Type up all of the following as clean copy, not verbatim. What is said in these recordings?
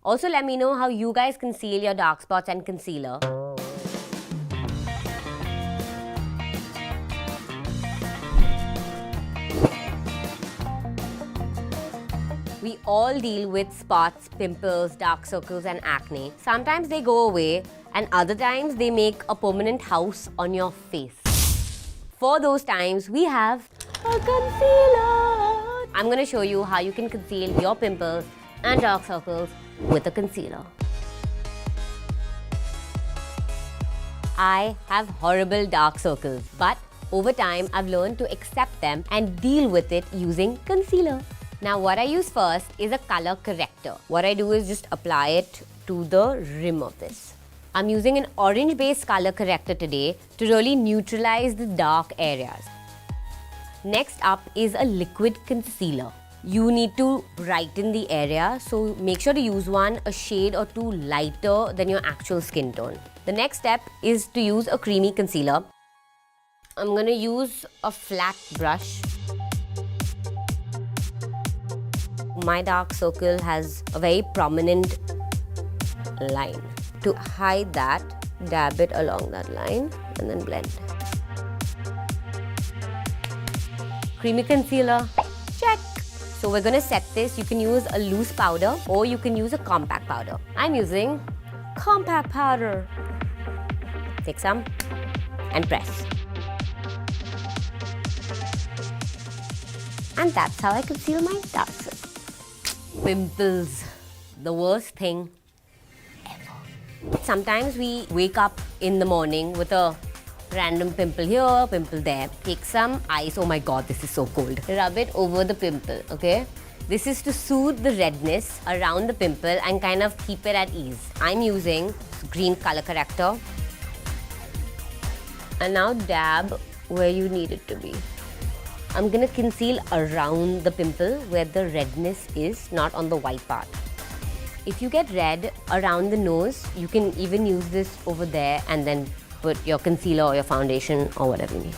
Also, let me know how you guys conceal your dark spots and concealer. We all deal with spots, pimples, dark circles and acne. Sometimes they go away and other times they make a permanent house on your face. For those times, we have a concealer. I'm going to show you how you can conceal your pimples and dark circles with a concealer. I have horrible dark circles, but over time, I've learned to accept them and deal with it using concealer. Now, what I use first is a color corrector. What I do is just apply it to the rim of this. I'm using an orange-based color corrector today to really neutralize the dark areas. Next up is a liquid concealer. You need to brighten the area, so make sure to use one a shade or two lighter than your actual skin tone. The next step is to use a creamy concealer. I'm going to use a flat brush. My dark circle has a very prominent line. To hide that, dab it along that line and then blend. Creamy concealer, check. So we're going to set this. You can use a loose powder or you can use a compact powder. I'm using compact powder. Take some and press. And that's how I conceal my dark circles. Pimples, the worst thing ever. Sometimes we wake up in the morning with a random pimple here, pimple there. Take some ice. Oh my god, this is so cold. Rub it over the pimple, okay? This is to soothe the redness around the pimple and kind of keep it at ease. I'm using green color corrector. And now dab where you need it to be. I'm gonna conceal around the pimple where the redness is, not on the white part. If you get red around the nose, you can even use this over there and then put your concealer or your foundation or whatever you need.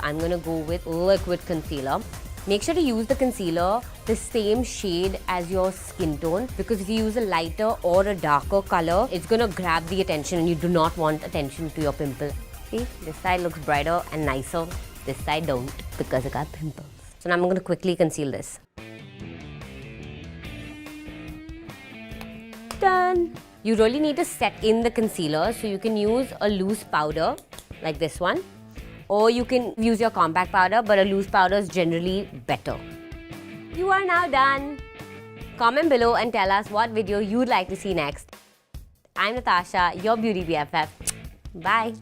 I'm gonna go with liquid concealer. Make sure to use the concealer the same shade as your skin tone, because if you use a lighter or a darker color, it's gonna grab the attention and you do not want attention to your pimple. See, this side looks brighter and nicer. This side don't, because I got pimples. So now I'm going to quickly conceal this. Done! You really need to set in the concealer, so you can use a loose powder like this one, or you can use your compact powder, but a loose powder is generally better. You are now done. Comment below and tell us what video you'd like to see next. I'm Natasha, your beauty BFF. Bye!